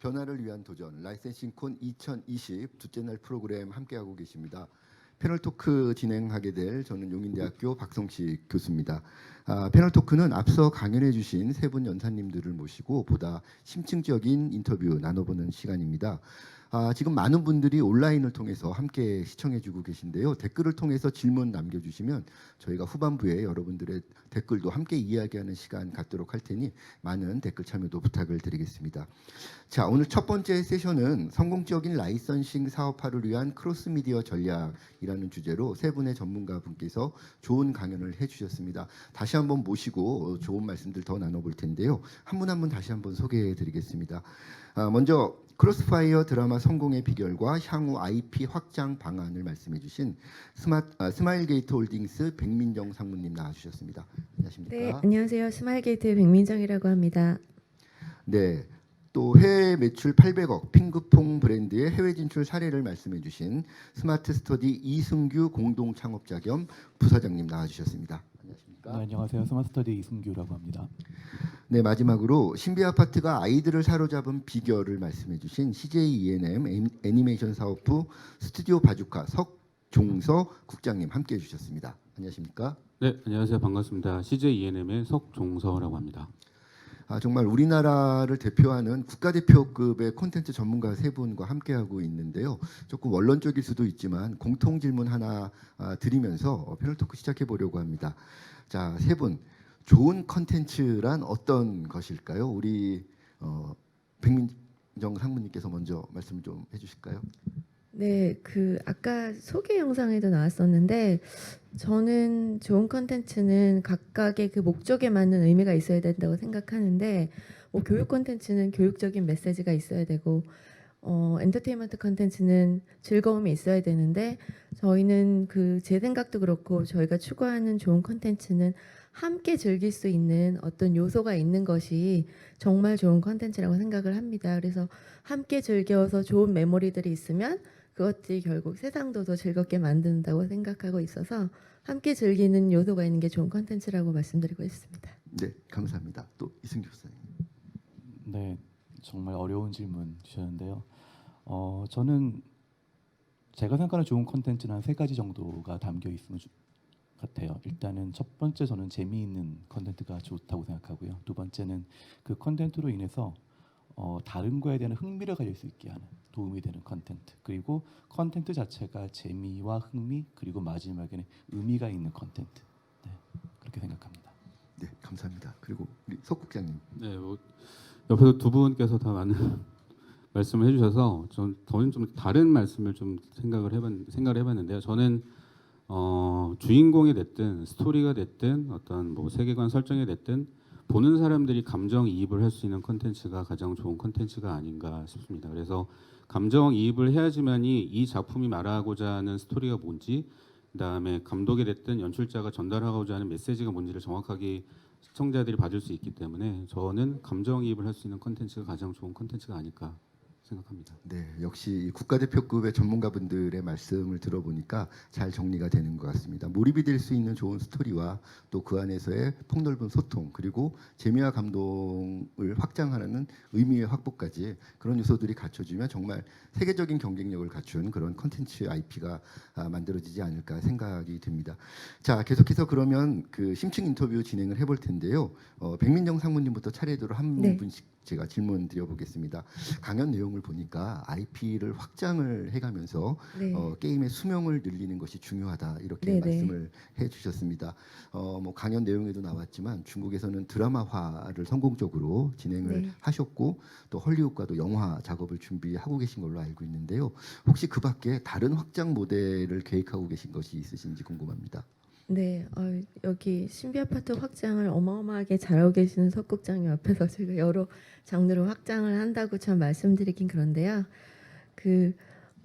변화를 위한 도전 라이센싱콘 2020 둘째 날 프로그램 함께하고 계십니다. 패널 토크 진행하게 될 저는 용인대학교 박성식 교수입니다. 패널 토크는 앞서 강연해 주신 세 분 연사님들을 모시고 보다 심층적인 인터뷰 나눠보는 시간입니다. 지금 많은 분들이 온라인을 통해서 함께 시청해주고 계신데요. 댓글을 통해서 질문 남겨주시면 저희가 후반부에 여러분들의 댓글도 함께 이야기하는 시간 갖도록 할 테니 많은 댓글 참여도 부탁을 드리겠습니다. 자, 오늘 첫 번째 세션은 성공적인 라이선싱 사업화를 위한 크로스미디어 전략이라는 주제로 세 분의 전문가 분께서 좋은 강연을 해주셨습니다. 다시 한번 모시고 좋은 말씀들 더 나눠볼 텐데요. 한 분 한 분 다시 한번 소개해드리겠습니다. 먼저 크로스파이어 드라마 성공의 비결과 향후 IP 확장 방안을 말씀해주신 스마일게이트 홀딩스 백민정 상무님 나와주셨습니다. 안녕하십니까? 네, 안녕하세요. 스마일게이트 백민정이라고 합니다. 네, 또 해외 매출 800억 핑크퐁 브랜드의 해외 진출 사례를 말씀해주신 스마트 스터디 이승규 공동 창업자 겸 부사장님 나와주셨습니다. 안녕하십니까? 네, 안녕하세요. 스마트스터디 이승규라고 합니다. 네, 마지막으로 신비 아파트가 아이들을 사로잡은 비결을 말씀해주신 CJ E&M 애니메이션 사업부 스튜디오 바주카 석종서 국장님 함께해 주셨습니다. 안녕하십니까? 네, 안녕하세요. 반갑습니다. CJ E&M의 석종서라고 합니다. 정말 우리나라를 대표하는 국가대표급의 콘텐츠 전문가 세 분과 함께하고 있는데요. 조금 원론적일 수도 있지만 공통 질문 하나 드리면서 패널 토크 시작해 보려고 합니다. 자, 세 분. 좋은 컨텐츠란 어떤 것일까요? 우리 백민정 상무님께서 먼저 말씀 좀 해주실까요? 네, 아까 소개 영상에도 나왔었는데 저는 좋은 컨텐츠는 각각의 그 목적에 맞는 의미가 있어야 된다고 생각하는데 뭐 교육 컨텐츠는 교육적인 메시지가 있어야 되고 엔터테인먼트 컨텐츠는 즐거움이 있어야 되는데 저희는 제 생각도 그렇고 저희가 추구하는 좋은 컨텐츠는 함께 즐길 수 있는 어떤 요소가 있는 것이 정말 좋은 컨텐츠라고 생각을 합니다. 그래서 함께 즐겨서 좋은 메모리들이 있으면 그것들이 결국 세상도 더 즐겁게 만든다고 생각하고 있어서 함께 즐기는 요소가 있는 게 좋은 컨텐츠라고 말씀드리고 있습니다. 네, 감사합니다. 또 이승규 교수님. 네, 정말 어려운 질문 주셨는데요. 저는 제가 생각하는 좋은 콘텐츠는 한 세 가지 정도가 담겨 있으면 같아요. 일단은 첫 번째 저는 재미있는 컨텐츠가 좋다고 생각하고요. 두 번째는 그 컨텐츠로 인해서 다른 거에 대한 흥미를 가질 수 있게 하는 도움이 되는 컨텐츠. 그리고 컨텐츠 자체가 재미와 흥미 그리고 마지막에는 의미가 있는 컨텐츠. 네, 그렇게 생각합니다. 네, 감사합니다. 그리고 우리 석 국장님. 네, 옆에서 두 분께서 다 많은 말씀을 해주셔서 저는 좀 다른 말씀을 좀 생각을 해봤는데요. 저는 주인공이 됐든 스토리가 됐든 어떤 뭐 세계관 설정이 됐든 보는 사람들이 감정이입을 할 수 있는 콘텐츠가 가장 좋은 콘텐츠가 아닌가 싶습니다. 그래서 감정이입을 해야지만이 이 작품이 말하고자 하는 스토리가 뭔지, 그다음에 감독이 됐든 연출자가 전달하고자 하는 메시지가 뭔지를 정확하게 시청자들이 받을 수 있기 때문에 저는 감정이입을 할 수 있는 콘텐츠가 가장 좋은 콘텐츠가 아닐까 생각합니다. 네, 역시 국가대표급의 전문가분들의 말씀을 들어보니까 잘 정리가 되는 것 같습니다. 몰입이 될 수 있는 좋은 스토리와 또 그 안에서의 폭넓은 소통 그리고 재미와 감동을 확장하는 의미의 확보까지 그런 요소들이 갖춰지면 정말 세계적인 경쟁력을 갖춘 그런 컨텐츠 IP가 만들어지지 않을까 생각이 듭니다. 자, 계속해서 그러면 그 심층 인터뷰 진행을 해볼 텐데요. 백민정 상무님부터 차례대로 한 네. 분씩 제가 질문 드려보겠습니다. 강연 내용을 보니까 IP를 확장을 해가면서 네. 게임의 수명을 늘리는 것이 중요하다 이렇게 네네. 말씀을 해주셨습니다. 뭐 강연 내용에도 나왔지만 중국에서는 드라마화를 성공적으로 진행을 네. 하셨고 또 헐리우드과도 영화 작업을 준비하고 계신 걸로 알고 있는데요. 혹시 그 밖에 다른 확장 모델을 계획하고 계신 것이 있으신지 궁금합니다. 네, 여기 신비 아파트 확장을 어마어마하게 잘하고 계시는 석 국장님 앞에서 제가 여러 장르로 확장을 한다고 참 말씀드리긴 그런데요.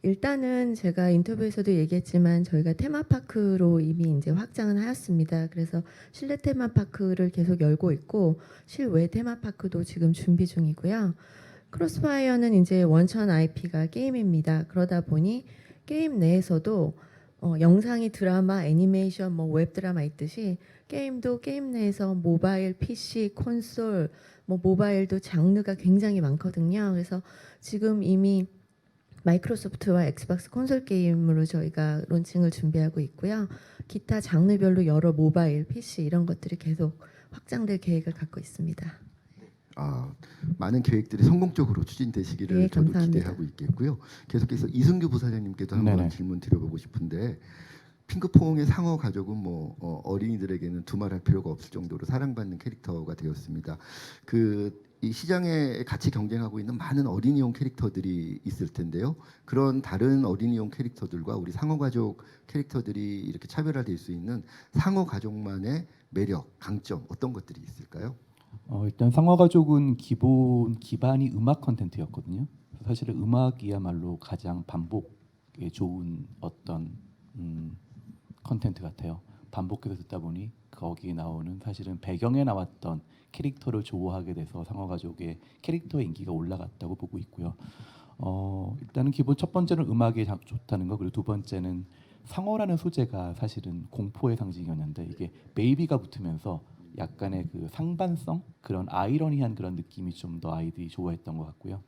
일단은 제가 인터뷰에서도 얘기했지만 저희가 테마파크로 이미 이제 확장을 하였습니다. 그래서 실내 테마파크를 계속 열고 있고 실외 테마파크도 지금 준비 중이고요. 크로스파이어는 이제 원천 IP가 게임입니다. 그러다 보니 게임 내에서도 영상이 드라마, 애니메이션, 뭐 웹드라마 있듯이 게임도 게임 내에서 모바일, PC, 콘솔, 뭐 모바일도 장르가 굉장히 많거든요. 그래서 지금 이미 마이크로소프트와 엑스박스 콘솔 게임으로 저희가 론칭을 준비하고 있고요. 기타 장르별로 여러 모바일, PC 이런 것들이 계속 확장될 계획을 갖고 있습니다. 많은 계획들이 성공적으로 추진되시기를 네, 저도 감사합니다. 기대하고 있겠고요. 계속해서 이승규 부사장님께도 한번 네네. 질문 드려보고 싶은데 핑크퐁의 상어 가족은 뭐 어린이들에게는 두말할 필요가 없을 정도로 사랑받는 캐릭터가 되었습니다. 이 시장에 같이 경쟁하고 있는 많은 어린이용 캐릭터들이 있을 텐데요. 그런 다른 어린이용 캐릭터들과 우리 상어 가족 캐릭터들이 이렇게 차별화될 수 있는 상어 가족만의 매력, 강점 어떤 것들이 있을까요? 일단 상어가족은 기반이 음악 컨텐츠였거든요. 사실은 음악이야말로 가장 반복에 좋은 어떤 컨텐츠 같아요. 반복해서 듣다 보니 거기에 나오는 사실은 배경에 나왔던 캐릭터를 좋아하게 돼서 상어가족의 캐릭터의 인기가 올라갔다고 보고 있고요. 일단은 기본 첫 번째는 음악이 좋다는 거, 그리고 두 번째는 상어라는 소재가 사실은 공포의 상징이었는데 이게 베이비가 붙으면서 약간의 그 상반성, 그런 아이러니한 그런 느낌이 좀 더 아이들이 좋아했던 것 같고요.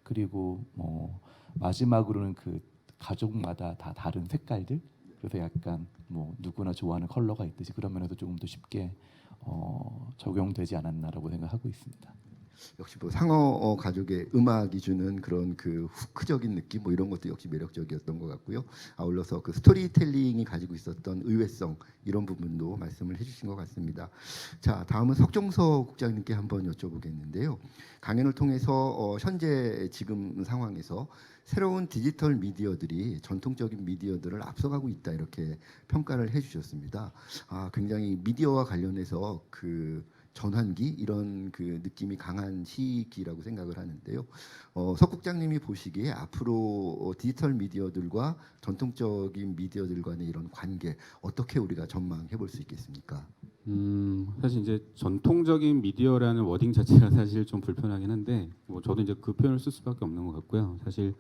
그리고 뭐 마지막으로는 그 가족마다 다 다른 색깔들, 그래서 약간 뭐 누구나 좋아하는 컬러가 있듯이 그런 면에서 조금 더 쉽게 적용되지 않았나라고 생각하고 있습니다. 역시 뭐 상어 가족의 음악이 주는 그런 그 후크적인 느낌 뭐 이런 것도 역시 매력적이었던 것 같고요. 아울러서 그 스토리텔링이 가지고 있었던 의외성 이런 부분도 말씀을 해주신 것 같습니다. 자, 다음은 석종서 국장님께 한번 여쭤보겠는데요. 강연을 통해서 현재 지금 상황에서 새로운 디지털 미디어들이 전통적인 미디어들을 앞서가고 있다 이렇게 평가를 해주셨습니다. 굉장히 미디어와 관련해서 그 전환기 이런 그 느낌이 강한 시기라고 생각을 하는데요. 석 국장님이 보시기에 앞으로 디지털 미디어들과 전통적인 미디어들 간의 이런 관계 어떻게 우리가 전망해 볼 수 있겠습니까? 사실 이제 전통적인 미디어라는 워딩 자체가 사실 좀 불편하긴 한데 뭐 저도 이제 그 표현을 쓸 수밖에 없는 것 같고요. 사실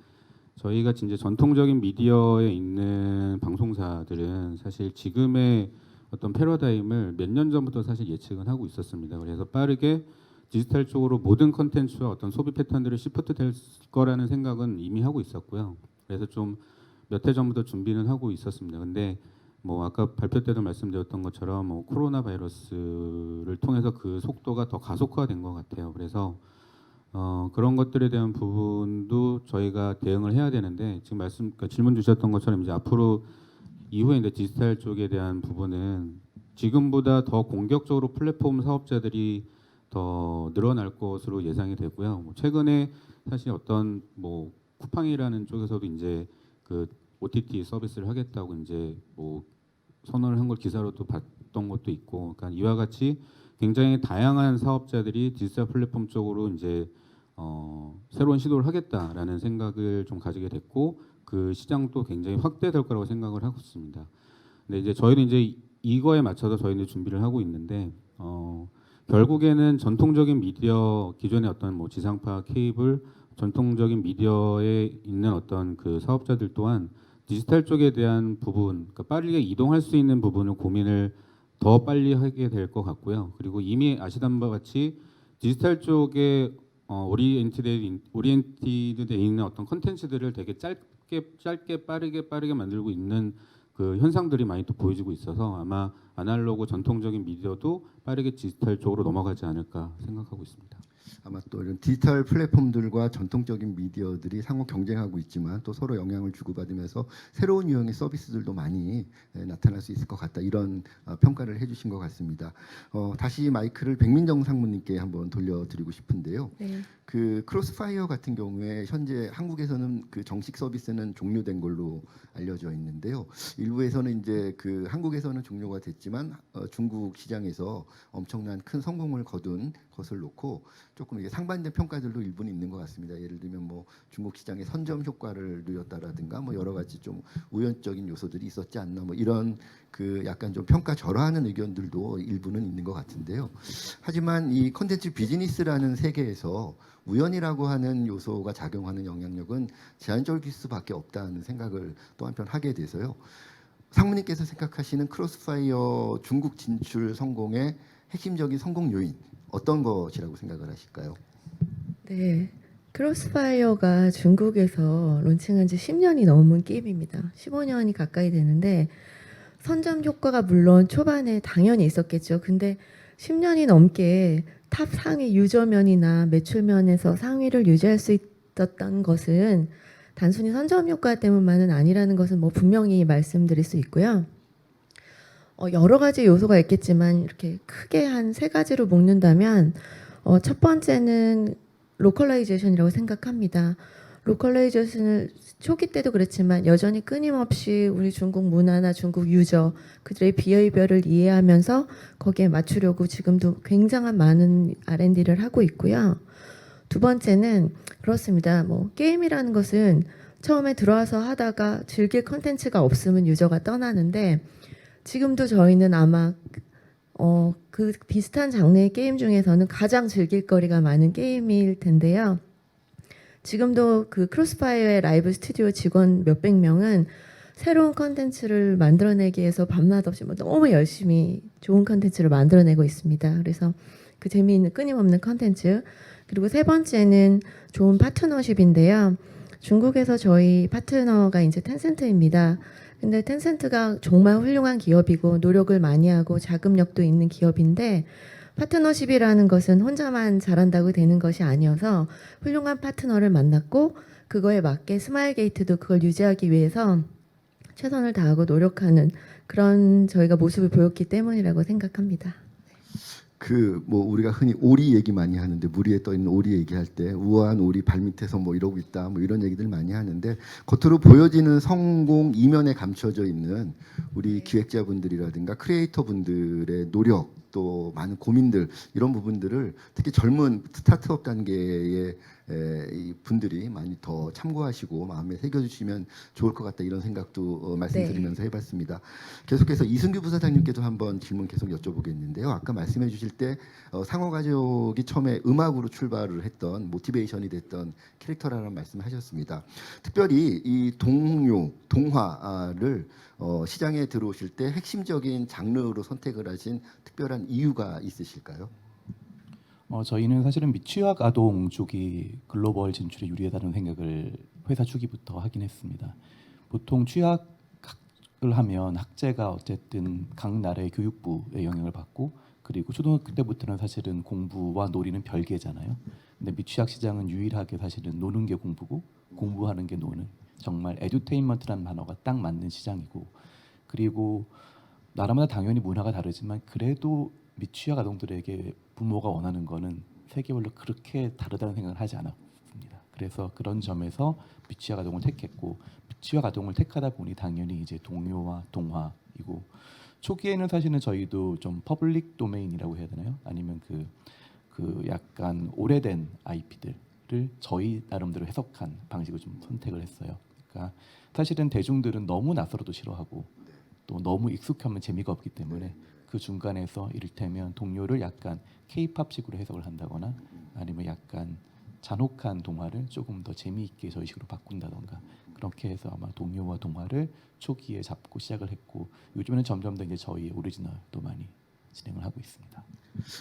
저희가 이제 전통적인 미디어에 있는 방송사들은 사실 지금의 어떤 패러다임을 몇 년 전부터 사실 예측은 하고 있었습니다. 그래서 빠르게 디지털 쪽으로 모든 컨텐츠와 어떤 소비 패턴들을 시프트 될 거라는 생각은 이미 하고 있었고요. 그래서 좀 몇 해 전부터 준비는 하고 있었습니다. 근데 뭐 아까 발표 때도 말씀드렸던 것처럼 뭐 코로나 바이러스를 통해서 그 속도가 더 가속화된 것 같아요. 그래서 그런 것들에 대한 부분도 저희가 대응을 해야 되는데 지금 그러니까 질문 주셨던 것처럼 이제 앞으로 이후에 이제 디지털 쪽에 대한 부분은 지금보다 더 공격적으로 플랫폼 사업자들이 더 늘어날 것으로 예상이 되고요. 뭐 최근에 사실 어떤 뭐 쿠팡이라는 쪽에서도 이제 그 OTT 서비스를 하겠다고 이제 뭐 선언을 한 걸 기사로도 봤던 것도 있고, 그러니까 이와 같이 굉장히 다양한 사업자들이 디지털 플랫폼 쪽으로 이제 새로운 시도를 하겠다라는 생각을 좀 가지게 됐고 그 시장도 굉장히 확대될 거라고 생각을 하고 있습니다. 근데 이제 저희는 이제 이거에 맞춰서 저희는 준비를 하고 있는데 결국에는 전통적인 미디어 기존의 어떤 뭐 지상파 케이블 전통적인 미디어에 있는 어떤 그 사업자들 또한 디지털 쪽에 대한 부분, 그러니까 빠르게 이동할 수 있는 부분을 고민을 더 빨리 하게 될 것 같고요. 그리고 이미 아시던 바와 같이 디지털 쪽에 오리엔티드돼 있는 어떤 컨텐츠들을 되게 짧게 빠르게 만들고 있는 그 현상들이 많이 또 보여지고 있어서 아마 아날로그 전통적인 미디어도 빠르게 디지털 쪽으로 넘어가지 않을까 생각하고 있습니다. 아마 또 이런 디지털 플랫폼들과 전통적인 미디어들이 상호 경쟁하고 있지만 또 서로 영향을 주고받으면서 새로운 유형의 서비스들도 많이 나타날 수 있을 것 같다 이런 평가를 해주신 것 같습니다. 다시 마이크를 백민정 상무님께 한번 돌려드리고 싶은데요. 네. 그 크로스파이어 같은 경우에 현재 한국에서는 그 정식 서비스는 종료된 걸로 알려져 있는데요. 일부에서는 이제 그 한국에서는 종료가 됐지만 중국 시장에서 엄청난 큰 성공을 거둔 것을 놓고 조금 이게 상반된 평가들도 일부는 있는 것 같습니다. 예를 들면 뭐 중국 시장의 선점 효과를 누렸다라든가 뭐 여러 가지 좀 우연적인 요소들이 있었지 않나 뭐 이런 그 약간 좀 평가 절하하는 의견들도 일부는 있는 것 같은데요. 하지만 이 컨텐츠 비즈니스라는 세계에서 우연이라고 하는 요소가 작용하는 영향력은 제한적일 수밖에 없다는 생각을 또 한편 하게 돼서요. 상무님께서 생각하시는 크로스파이어 중국 진출 성공의 핵심적인 성공 요인 어떤 것이라고 생각을 하실까요? 네. 크로스파이어가 중국에서 론칭한 지 10년이 넘은 게임입니다. 15년이 가까이 되는데 선점 효과가 물론 초반에 당연히 있었겠죠. 근데 10년이 넘게 탑 상위 유저면이나 매출면에서 상위를 유지할 수 있었던 것은 단순히 선점 효과 때문만은 아니라는 것은 뭐 분명히 말씀드릴 수 있고요. 여러 가지 요소가 있겠지만 이렇게 크게 한 세 가지로 묶는다면 첫 번째는 로컬라이제이션이라고 생각합니다. 로컬라이제이션을 초기 때도 그랬지만 여전히 끊임없이 우리 중국 문화나 중국 유저 그들의 비헤이비어를 이해하면서 거기에 맞추려고 지금도 굉장한 많은 R&D를 하고 있고요. 두 번째는 그렇습니다. 뭐 게임이라는 것은 처음에 들어와서 하다가 즐길 컨텐츠가 없으면 유저가 떠나는데 지금도 저희는 아마 그 비슷한 장르의 게임 중에서는 가장 즐길 거리가 많은 게임일 텐데요. 지금도 그 크로스파이어의 라이브 스튜디오 직원 몇백 명은 새로운 컨텐츠를 만들어내기 위해서 밤낮 없이 뭐 너무 열심히 좋은 컨텐츠를 만들어내고 있습니다. 그래서 그 재미있는 끊임없는 컨텐츠. 그리고 세 번째는 좋은 파트너십인데요. 중국에서 저희 파트너가 이제 텐센트입니다. 근데 텐센트가 정말 훌륭한 기업이고 노력을 많이 하고 자금력도 있는 기업인데 파트너십이라는 것은 혼자만 잘한다고 되는 것이 아니어서 훌륭한 파트너를 만났고 그거에 맞게 스마일게이트도 그걸 유지하기 위해서 최선을 다하고 노력하는 그런 저희가 모습을 보였기 때문이라고 생각합니다. 그 뭐 우리가 흔히 오리 얘기 많이 하는데 물 위에 떠 있는 오리 얘기할 때 우아한 오리 발밑에서 뭐 이러고 있다 뭐 이런 얘기들 많이 하는데 겉으로 보여지는 성공 이면에 감춰져 있는 우리 기획자분들이라든가 크리에이터 분들의 노력 또 많은 고민들 이런 부분들을 특히 젊은 스타트업 단계의 이 분들이 많이 더 참고하시고 마음에 새겨주시면 좋을 것 같다 이런 생각도 말씀드리면서 해봤습니다. 계속해서 이승규 부사장님께도 한번 질문 계속 여쭤보겠는데요. 아까 말씀해 주실 때 상어가족이 처음에 음악으로 출발을 했던 모티베이션이 됐던 캐릭터라는 말씀하셨습니다. 특별히 이 동요, 동화를 시장에 들어오실 때 핵심적인 장르로 선택을 하신 특별한 이유가 있으실까요? 저희는 사실은 미취학 아동 쪽이 글로벌 진출에 유리하다는 생각을 회사 초기부터 하긴 했습니다. 보통 취학을 하면 학제가 어쨌든 각 나라의 교육부의 영향을 받고 그리고 초등학교 때부터는 사실은 공부와 놀이는 별개잖아요. 근데 미취학 시장은 유일하게 사실은 노는 게 공부고 공부하는 게 노는 정말 에듀테인먼트라는 단어가 딱 맞는 시장이고 그리고 나라마다 당연히 문화가 다르지만 그래도 미취학 아동들에게 부모가 원하는 거는 세계별로 그렇게 다르다는 생각을 하지 않았습니다. 그래서 그런 점에서 미취학 아동을 택했고 미취학 아동을 택하다 보니 당연히 이제 동요와 동화이고 초기에는 사실은 저희도 좀 퍼블릭 도메인이라고 해야 되나요? 아니면 그 약간 오래된 IP들을 저희 나름대로 해석한 방식을 좀 선택을 했어요. 그러니까 사실은 대중들은 너무 낯설어도 싫어하고 또 너무 익숙하면 재미가 없기 때문에 그 중간에서 이를테면 동요를 약간 K-팝식으로 해석을 한다거나 아니면 약간 잔혹한 동화를 조금 더 재미있게 저희식으로 바꾼다던가 그렇게 해서 아마 동요와 동화를 초기에 잡고 시작을 했고 요즘에는 점점 더 이제 저희 오리지널도 많이 진행을 하고 있습니다.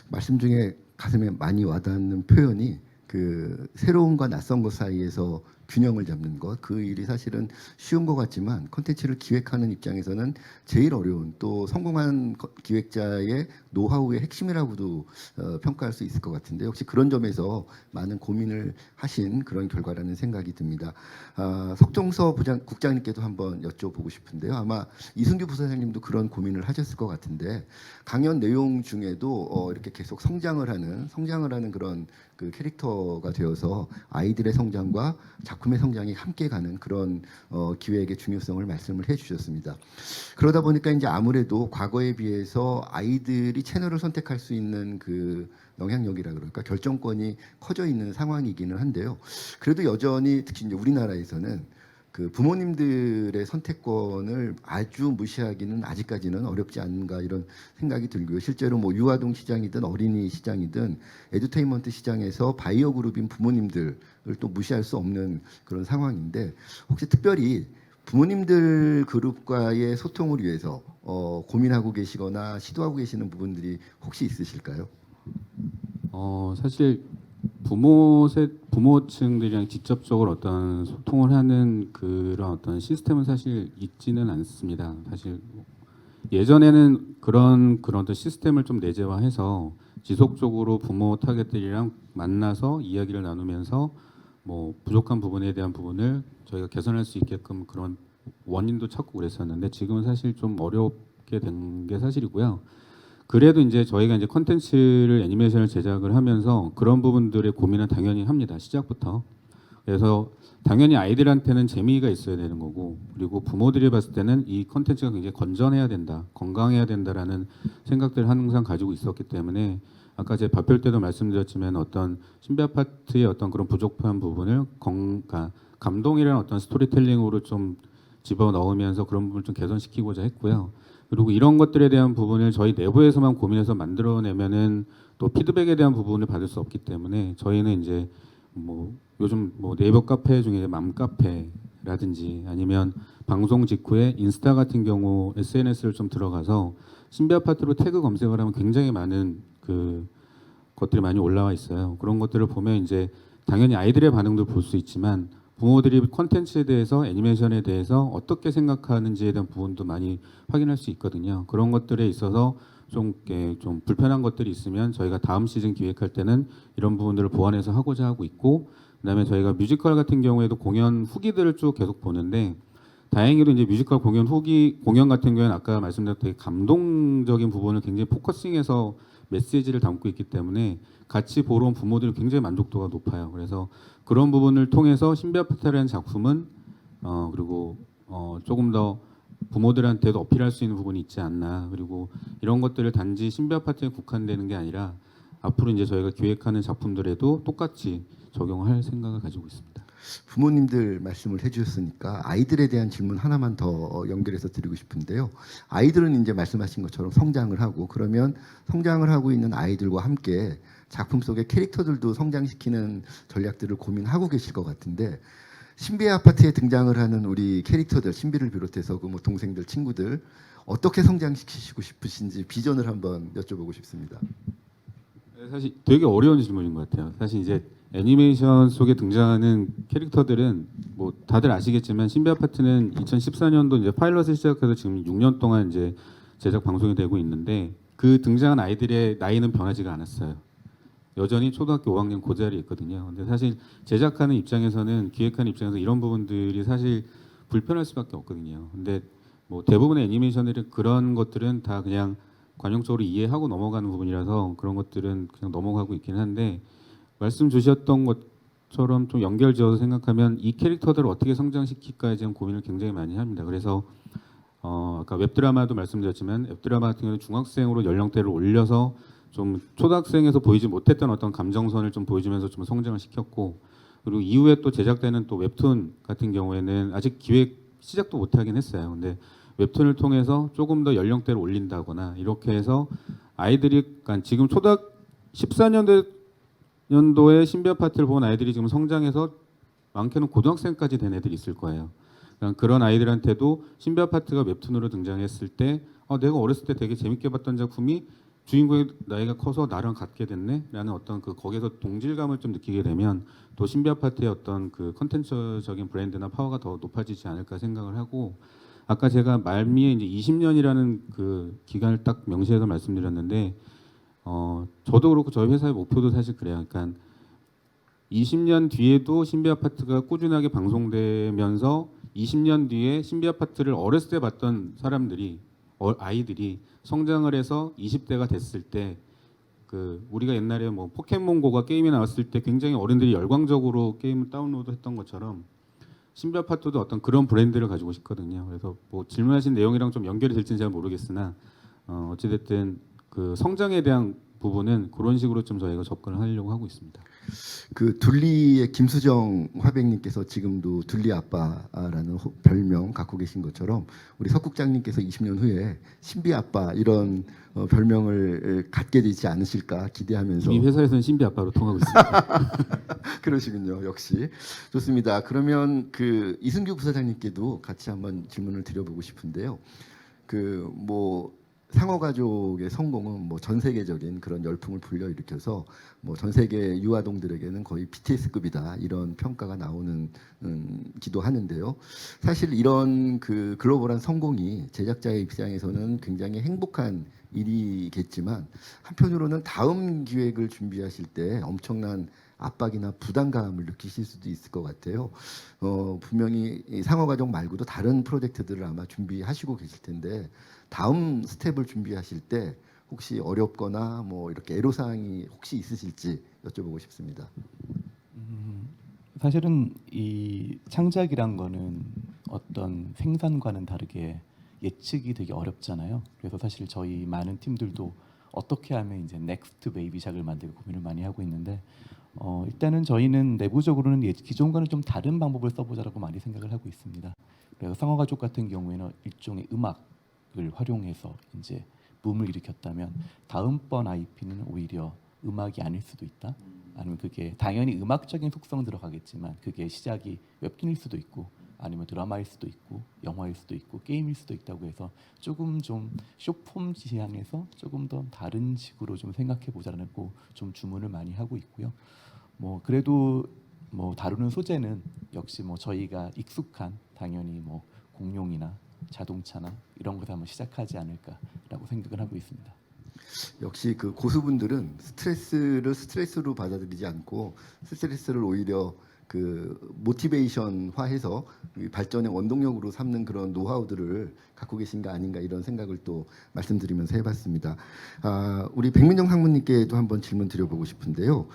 말씀 중에 가슴에 많이 와닿는 표현이 그 새로움과 낯선 것 사이에서 균형을 잡는 것, 그 일이 사실은 쉬운 것 같지만 콘텐츠를 기획하는 입장에서는 제일 어려운 또 성공한 기획자의 노하우의 핵심이라고도 평가할 수 있을 것 같은데 혹시 그런 점에서 많은 고민을 하신 그런 결과라는 생각이 듭니다. 석종서 국장님께도 한번 여쭤보고 싶은데요. 아마 이승규 부사장님도 그런 고민을 하셨을 것 같은데 강연 내용 중에도 이렇게 계속 성장을 하는 그런 그 캐릭터가 되어서 아이들의 성장과 작품의 성장이 함께 가는 그런 기획의 중요성을 말씀을 해주셨습니다. 그러다 보니까 이제 아무래도 과거에 비해서 아이들이 채널을 선택할 수 있는 그 영향력이라 그럴까 결정권이 커져 있는 상황이기는 한데요. 그래도 여전히 특히 이제 우리나라에서는 그 부모님들의 선택권을 아주 무시하기는 아직까지는 어렵지 않은가 이런 생각이 들고요. 실제로 뭐 유아동 시장이든 어린이 시장이든 에듀테인먼트 시장에서 바이어 그룹인 부모님들을 또 무시할 수 없는 그런 상황인데 혹시 특별히 부모님들 그룹과의 소통을 위해서 고민하고 계시거나 시도하고 계시는 부분들이 혹시 있으실까요? 사실 부모층들이랑 직접적으로 어떤 소통을 하는 그런 어떤 시스템은 사실 있지는 않습니다. 사실 예전에는 그런 어떤 시스템을 좀 내재화해서 지속적으로 부모 타겟들이랑 만나서 이야기를 나누면서 뭐 부족한 부분에 대한 부분을 저희가 개선할 수 있게끔 그런 원인도 찾고 그랬었는데 지금은 사실 좀 어렵게 된 게 사실이고요. 그래도 이제 저희가 이제 컨텐츠를 애니메이션을 제작을 하면서 그런 부분들의 고민은 당연히 합니다. 시작부터. 그래서 당연히 아이들한테는 재미가 있어야 되는 거고, 그리고 부모들이 봤을 때는 이 컨텐츠가 굉장히 건전해야 된다, 건강해야 된다라는 생각들을 항상 가지고 있었기 때문에 아까 제 발표 때도 말씀드렸지만 어떤 신비 아파트의 어떤 그런 부족한 부분을 그러니까 감동이라는 어떤 스토리텔링으로 좀 집어 넣으면서 그런 부분을 좀 개선시키고자 했고요. 그리고 이런 것들에 대한 부분을 저희 내부에서만 고민해서 만들어내면은 또 피드백에 대한 부분을 받을 수 없기 때문에 저희는 이제 뭐 요즘 뭐 네이버 카페 중에 맘카페라든지 아니면 방송 직후에 인스타 같은 경우 SNS를 좀 들어가서 신비 아파트로 태그 검색을 하면 굉장히 많은 그 것들이 많이 올라와 있어요. 그런 것들을 보면 이제 당연히 아이들의 반응도 볼 수 있지만 부모들이 콘텐츠에 대해서 애니메이션에 대해서 어떻게 생각하는지에 대한 부분도 많이 확인할 수 있거든요. 그런 것들에 있어서 좀 불편한 것들이 있으면 저희가 다음 시즌 기획할 때는 이런 부분들을 보완해서 하고자 하고 있고, 그다음에 저희가 뮤지컬 같은 경우에도 공연 후기들을 쭉 계속 보는데 다행히도 이제 뮤지컬 공연 같은 경우에는 아까 말씀드렸던 되게 감동적인 부분을 굉장히 포커싱해서 메시지를 담고 있기 때문에 같이 보러 온 부모들이 굉장히 만족도가 높아요. 그래서 그런 부분을 통해서 신비 아파트라는 작품은 그리고 조금 더 부모들한테도 어필할 수 있는 부분이 있지 않나. 그리고 이런 것들을 단지 신비 아파트에 국한되는 게 아니라 앞으로 이제 저희가 기획하는 작품들에도 똑같이 적용할 생각을 가지고 있습니다. 부모님들 말씀을 해주셨으니까 아이들에 대한 질문 하나만 더 연결해서 드리고 싶은데요. 아이들은 이제 말씀하신 것처럼 성장을 하고, 그러면 성장을 하고 있는 아이들과 함께 작품 속의 캐릭터들도 성장시키는 전략들을 고민하고 계실 것 같은데, 신비의 아파트에 등장을 하는 우리 캐릭터들, 신비를 비롯해서 그 뭐 동생들, 친구들 어떻게 성장시키시고 싶으신지 비전을 한번 여쭤보고 싶습니다. 사실 되게 어려운 질문인 것 같아요. 사실 이제 애니메이션 속에 등장하는 캐릭터들은 뭐 다들 아시겠지만 신비 아파트는 2014년도 이제 파일럿을 시작해서 지금 6년 동안 이제 제작 방송이 되고 있는데 그 등장한 아이들의 나이는 변하지가 않았어요. 여전히 초등학교 5학년 그 자리에 있거든요. 근데 사실 제작하는 입장에서는 기획하는 입장에서 이런 부분들이 사실 불편할 수밖에 없거든요. 근데 뭐 대부분의 애니메이션들이 그런 것들은 다 그냥 관용적으로 이해하고 넘어가는 부분이라서 그런 것들은 그냥 넘어가고 있긴 한데 말씀 주셨던 것처럼 좀 연결지어서 생각하면 이 캐릭터들을 어떻게 성장시킬까에 대한 고민을 굉장히 많이 합니다. 그래서 아까 웹드라마도 말씀드렸지만 웹드라마 같은 경우는 중학생으로 연령대를 올려서 좀 초등학생에서 보이지 못했던 어떤 감정선을 좀 보여주면서 좀 성장을 시켰고, 그리고 이후에 또 제작되는 또 웹툰 같은 경우에는 아직 기획 시작도 못하긴 했어요. 근데 웹툰을 통해서 조금 더 연령대를 올린다거나 이렇게 해서 아이들이 그러니까 지금 초등 14년도에 신비 아파트를 본 아이들이 지금 성장해서 많게는 고등학생까지 된 애들이 있을 거예요. 그러니까 그런 아이들한테도 신비 아파트가 웹툰으로 등장했을 때 내가 어렸을 때 되게 재밌게 봤던 작품이 주인공의 나이가 커서 나랑 같게 됐네라는 어떤 그 거기에서 동질감을 좀 느끼게 되면 또 신비 아파트의 어떤 그 컨텐츠적인 브랜드나 파워가 더 높아지지 않을까 생각을 하고, 아까 제가 말미에 이제 20년이라는 그 기간을 딱 명시해서 말씀드렸는데 저도 그렇고 저희 회사의 목표도 사실 그래요. 그러니까 20년 뒤에도 신비 아파트가 꾸준하게 방송되면서 20년 뒤에 신비 아파트를 어렸을 때 봤던 사람들이 아이들이 성장을 해서 20대가 됐을 때 그 우리가 옛날에 뭐 포켓몬고가 게임이 나왔을 때 굉장히 어른들이 열광적으로 게임을 다운로드했던 것처럼 신비 아파트도 어떤 그런 브랜드를 가지고 싶거든요. 그래서 뭐 질문하신 내용이랑 좀 연결이 될지는 잘 모르겠으나 어찌됐든 그 성장에 대한 부분은 그런 식으로 좀 저희가 접근을 하려고 하고 있습니다. 그 둘리의 김수정 화백님께서 지금도 둘리 아빠라는 별명 갖고 계신 것처럼 우리 석 국장님께서 20년 후에 신비 아빠 이런 별명을 갖게 되지 않으실까 기대하면서 이미 회사에서는 신비 아빠로 통하고 있습니다. 그러시군요. 역시 좋습니다. 그러면 그 이승규 부사장님께도 같이 한번 질문을 드려보고 싶은데요. 그 뭐 상어가족의 성공은 뭐 전 세계적인 그런 열풍을 불러일으켜서 뭐 전 세계 유아동들에게는 거의 BTS급이다 이런 평가가 나오는 기도 하는데요. 사실 이런 그 글로벌한 성공이 제작자의 입장에서는 굉장히 행복한 일이겠지만 한편으로는 다음 기획을 준비하실 때 엄청난 압박이나 부담감을 느끼실 수도 있을 것 같아요. 분명히 이 상어가족 말고도 다른 프로젝트들을 아마 준비하시고 계실 텐데 다음 스텝을 준비하실 때 혹시 어렵거나 뭐 이렇게 애로사항이 혹시 있으실지 여쭤보고 싶습니다. 사실은 이 창작이란 거는 어떤 생산과는 다르게 예측이 되게 어렵잖아요. 그래서 사실 저희 많은 팀들도 어떻게 하면 이제 넥스트 베이비샥을 만들고 고민을 많이 하고 있는데 일단은 저희는 내부적으로는 기존과는 좀 다른 방법을 써보자라고 많이 생각을 하고 있습니다. 그래서 상어가족 같은 경우에는 일종의 음악을 활용해서 이제 붐을 일으켰다면 다음번 IP는 오히려 음악이 아닐 수도 있다. 아니면 그게 당연히 음악적인 속성 들어가겠지만 그게 시작이 웹툰일 수도 있고 아니면 드라마일 수도 있고 영화일 수도 있고 게임일 수도 있다고 해서 조금 좀 쇼폼 지향해서 조금 더 다른 식으로 좀 생각해 보자라고 좀 주문을 많이 하고 있고요. 뭐 그래도 뭐 다루는 소재는 역시 뭐 저희가 익숙한 당연히 뭐 공룡이나 자동차나 이런 것에 한번 시작하지 않을까라고 생각을 하고 있습니다. 역시 그 고수분들은 스트레스를 스트레스로 받아들이지 않고 스트레스를 오히려 그 모티베이션화해서 발전의 원동력으로 삼는 그런 노하우들을 갖고 계신 거 아닌가 이런 생각을 또 말씀드리면서 해봤습니다. 우리 백민정 상무님께도 한번 질문 드려보고 싶은데요.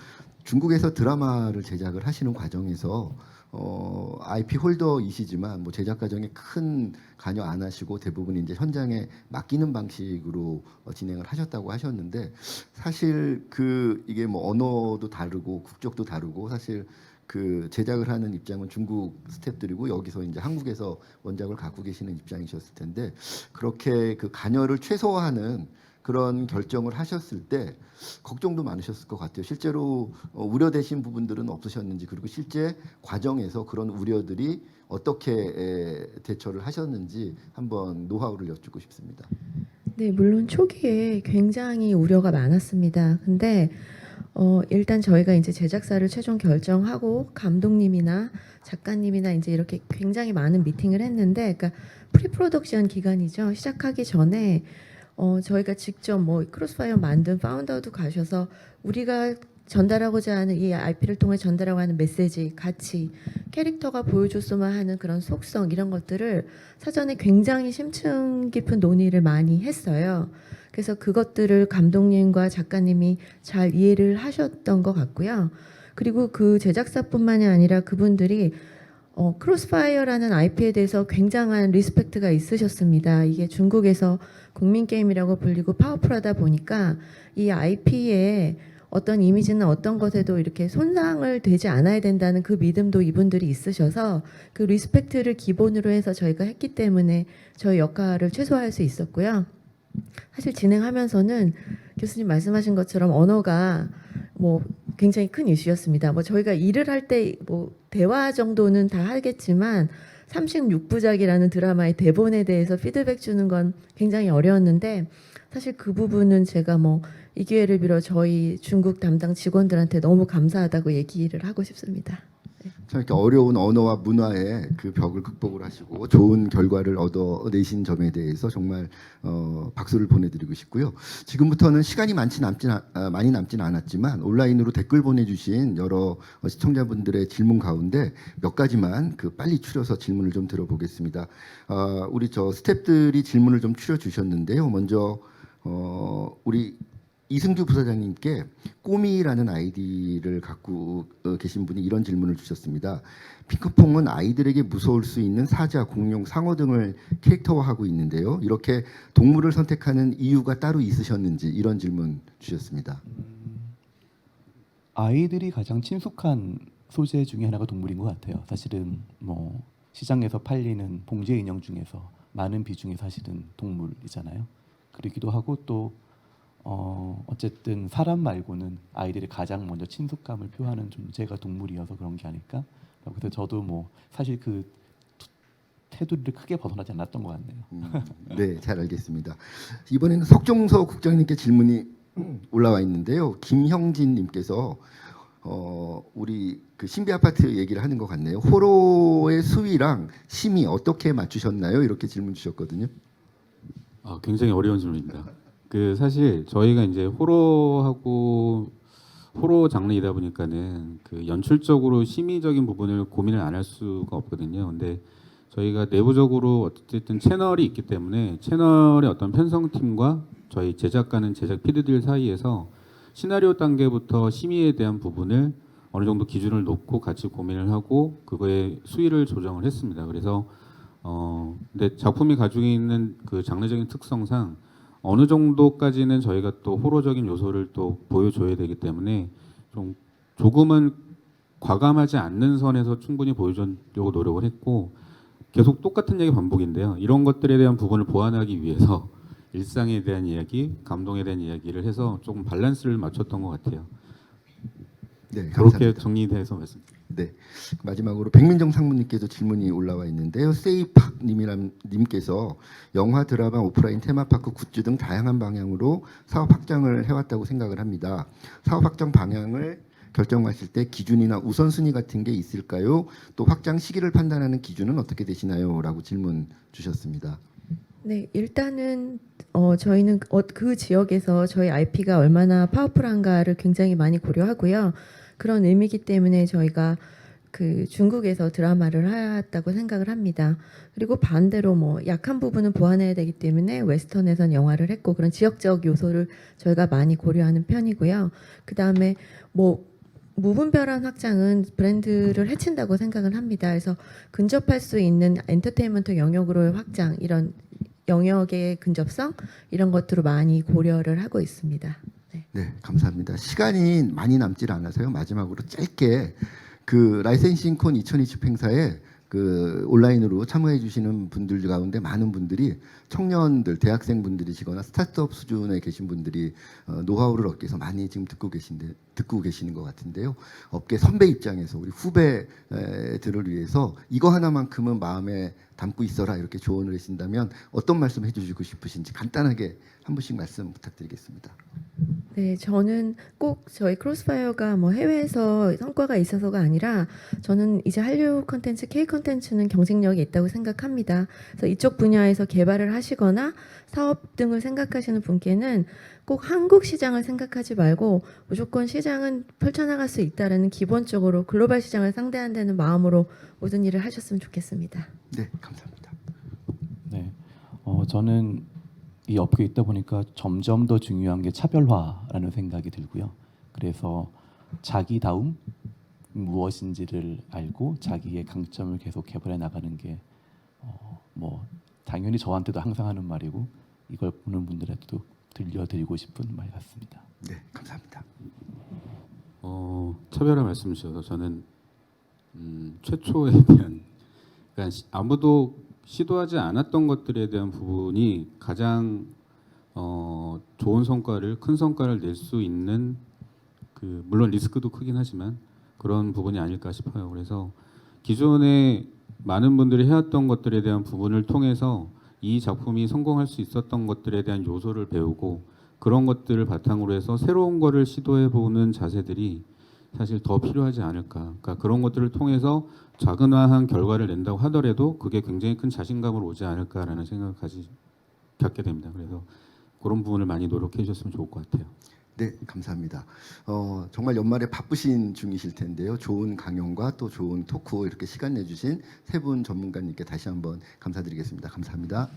중국에서 드라마를 제작을 하시는 과정에서 IP 홀더이시지만 뭐 제작 과정에 큰 관여 안 하시고 대부분 이제 현장에 맡기는 방식으로 진행을 하셨다고 하셨는데 사실 그 이게 뭐 언어도 다르고 국적도 다르고 사실 그 제작을 하는 입장은 중국 스태프들이고 여기서 이제 한국에서 원작을 갖고 계시는 입장이셨을 텐데 그렇게 그 관여를 최소화하는 그런 결정을 하셨을 때 걱정도 많으셨을 것 같아요. 실제로 우려되신 부분들은 없으셨는지 그리고 실제 과정에서 그런 우려들이 어떻게 대처를 하셨는지 한번 노하우를 여쭙고 싶습니다. 네, 물론 초기에 굉장히 우려가 많았습니다. 근데 일단 저희가 이제 제작사를 최종 결정하고 감독님이나 작가님이나 이제 이렇게 굉장히 많은 미팅을 했는데, 그러니까 프리프로덕션 기간이죠. 시작하기 전에 저희가 직접 뭐 크로스파이어 만든 파운더도 가셔서 우리가 전달하고자 하는 이 IP를 통해 전달하고 하는 메시지, 가치, 캐릭터가 보여줬으면 하는 그런 속성 이런 것들을 사전에 굉장히 심층 깊은 논의를 많이 했어요. 그래서 그것들을 감독님과 작가님이 잘 이해를 하셨던 것 같고요. 그리고 그 제작사뿐만이 아니라 그분들이 크로스파이어라는 IP에 대해서 굉장한 리스펙트가 있으셨습니다. 이게 중국에서 국민 게임이라고 불리고 파워풀하다 보니까 이 IP에 어떤 이미지나 어떤 것에도 이렇게 손상을 되지 않아야 된다는 그 믿음도 이분들이 있으셔서 그 리스펙트를 기본으로 해서 저희가 했기 때문에 저희 역할을 최소화할 수 있었고요. 사실 진행하면서는 교수님 말씀하신 것처럼 언어가 뭐 굉장히 큰 이슈였습니다. 뭐 저희가 일을 할 때 뭐 대화 정도는 다 하겠지만 36부작이라는 드라마의 대본에 대해서 피드백 주는 건 굉장히 어려웠는데 사실 그 부분은 제가 뭐 이 기회를 빌어 저희 중국 담당 직원들한테 너무 감사하다고 얘기를 하고 싶습니다. 참 이렇게 어려운 언어와 문화의 그 벽을 극복을 하시고 좋은 결과를 얻어내신 점에 대해서 정말 박수를 보내드리고 싶고요. 지금부터는 시간이 많이 남진 않았지만 온라인으로 댓글 보내주신 여러 시청자분들의 질문 가운데 몇 가지만 그 빨리 추려서 질문을 좀 들어보겠습니다. 우리 저 스태프들이 질문을 좀 추려 주셨는데요. 먼저 우리 이승주 부사장님께 꼬미라는 아이디를 갖고 계신 분이 이런 질문을 주셨습니다. 핑크퐁은 아이들에게 무서울 수 있는 사자, 공룡, 상어 등을 캐릭터화하고 있는데요. 이렇게 동물을 선택하는 이유가 따로 있으셨는지 이런 질문 주셨습니다. 아이들이 가장 친숙한 소재 중에 하나가 동물인 것 같아요. 사실은 뭐 시장에서 팔리는 봉제 인형 중에서 많은 비중이 사실은 동물이잖아요. 그러기도 하고 또 어쨌든 사람 말고는 아이들이 가장 먼저 친숙감을 표하는 존재가 동물이어서 그런 게 아닐까. 그래서 저도 뭐 사실 그 테두리를 크게 벗어나지 않았던 것 같네요. 네, 잘 알겠습니다. 이번에는 석종서 국장님께 질문이 올라와 있는데요. 김형진님께서 우리 그 신비 아파트 얘기를 하는 것 같네요. 호러의 수위랑 심의 어떻게 맞추셨나요? 이렇게 질문 주셨거든요. 굉장히 어려운 질문입니다. 그 사실 저희가 이제 호러 장르이다 보니까는 그 연출적으로 심의적인 부분을 고민을 안 할 수가 없거든요. 근데 저희가 내부적으로 어쨌든 채널이 있기 때문에 채널의 어떤 편성팀과 저희 제작가는 제작 PD들 사이에서 시나리오 단계부터 심의에 대한 부분을 어느 정도 기준을 놓고 같이 고민을 하고 그거의 수위를 조정을 했습니다. 그래서 근데 작품이 가지고 있는 그 장르적인 특성상 어느 정도까지는 저희가 또 호러적인 요소를 또 보여줘야 되기 때문에 좀 조금은 과감하지 않는 선에서 충분히 보여주려고 노력을 했고 계속 똑같은 얘기 반복인데요. 이런 것들에 대한 부분을 보완하기 위해서 일상에 대한 이야기, 감동에 대한 이야기를 해서 조금 밸런스를 맞췄던 것 같아요. 네, 그렇게 감사합니다. 정리돼서 말씀드립니다. 네, 마지막으로 백민정 상무님께도 질문이 올라와 있는데요. 세이팍님께서 영화, 드라마, 오프라인, 테마파크, 굿즈 등 다양한 방향으로 사업 확장을 해왔다고 생각을 합니다. 사업 확장 방향을 결정하실 때 기준이나 우선순위 같은 게 있을까요? 또 확장 시기를 판단하는 기준은 어떻게 되시나요? 라고 질문 주셨습니다. 네, 일단은 저희는 그 지역에서 저희 IP가 얼마나 파워풀한가를 굉장히 많이 고려하고요. 그런 의미이기 때문에 저희가 그 중국에서 드라마를 하였다고 생각을 합니다. 그리고 반대로 뭐 약한 부분은 보완해야 되기 때문에 웨스턴에선 영화를 했고 그런 지역적 요소를 저희가 많이 고려하는 편이고요. 그 다음에 뭐 무분별한 확장은 브랜드를 해친다고 생각을 합니다. 그래서 근접할 수 있는 엔터테인먼트 영역으로의 확장, 이런 영역의 근접성 이런 것들을 많이 고려를 하고 있습니다. 네. 네, 감사합니다. 시간이 많이 남질 않아서요. 마지막으로 짧게 그 라이센싱콘 2020 행사에 그 온라인으로 참여해 주시는 분들 가운데 많은 분들이 청년들, 대학생분들이시거나 스타트업 수준에 계신 분들이 노하우를 얻기 위해서 많이 지금 듣고 계시는 것 같은데요. 업계 선배 입장에서 우리 후배들을 위해서 이거 하나만큼은 마음에 담고 있어라 이렇게 조언을 하신다면 어떤 말씀 해주시고 싶으신지 간단하게 한 분씩 말씀 부탁드리겠습니다. 네, 저는 꼭 저희 크로스파이어가 뭐 해외에서 성과가 있어서가 아니라 저는 이제 한류 콘텐츠, K 콘텐츠는 경쟁력이 있다고 생각합니다. 그래서 이쪽 분야에서 개발을 하시거나 사업 등을 생각하시는 분께는 꼭 한국 시장을 생각하지 말고 무조건 시장은 펼쳐나갈 수 있다라는 기본적으로 글로벌 시장을 상대한다는 마음으로 모든 일을 하셨으면 좋겠습니다. 네, 감사합니다. 네, 저는 이 업계에 있다 보니까 점점 더 중요한 게 차별화라는 생각이 들고요. 그래서 자기다움 무엇인지를 알고 자기의 강점을 계속 개발해 나가는 게 뭐 당연히 저한테도 항상 하는 말이고 이걸 보는 분들한테도 들려드리고 싶은 말 같습니다. 네, 감사합니다. 차별화 말씀 주셔서 저는 최초에 대한 그러니까 아무도 시도하지 않았던 것들에 대한 부분이 가장 좋은 성과를 큰 성과를 낼 수 있는 그 물론 리스크도 크긴 하지만 그런 부분이 아닐까 싶어요. 그래서 기존에 많은 분들이 해왔던 것들에 대한 부분을 통해서 이 작품이 성공할 수 있었던 것들에 대한 요소를 배우고 그런 것들을 바탕으로 해서 새로운 거를 시도해보는 자세들이 사실 더 필요하지 않을까. 그러니까 그런 것들을 통해서 작은화한 결과를 낸다고 하더라도 그게 굉장히 큰 자신감으로 오지 않을까라는 생각을 갖게 됩니다. 그래서 그런 부분을 많이 노력해 주셨으면 좋을 것 같아요. 네, 감사합니다. 정말 연말에 바쁘신 중이실 텐데요. 좋은 강연과 또 좋은 토크 이렇게 시간 내주신 세 분 전문가님께 다시 한번 감사드리겠습니다. 감사합니다.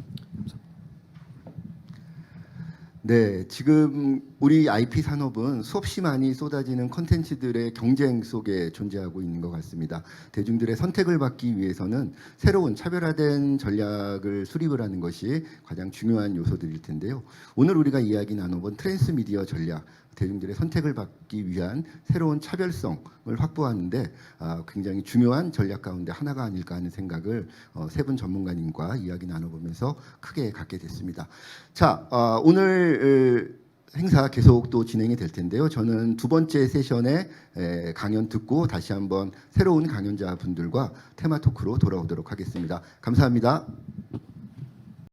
네, 지금 우리 IP 산업은 수없이 많이 쏟아지는 콘텐츠들의 경쟁 속에 존재하고 있는 것 같습니다. 대중들의 선택을 받기 위해서는 새로운 차별화된 전략을 수립을 하는 것이 가장 중요한 요소들일 텐데요. 오늘 우리가 이야기 나눠본 트랜스미디어 전략, 대중들의 선택을 받기 위한 새로운 차별성을 확보하는데 굉장히 중요한 전략 가운데 하나가 아닐까 하는 생각을 세 분 전문가님과 이야기 나눠보면서 크게 갖게 됐습니다. 자, 오늘 행사 계속 또 진행이 될 텐데요. 저는 두 번째 세션에 강연 듣고 다시 한번 새로운 강연자분들과 테마 토크로 돌아오도록 하겠습니다. 감사합니다.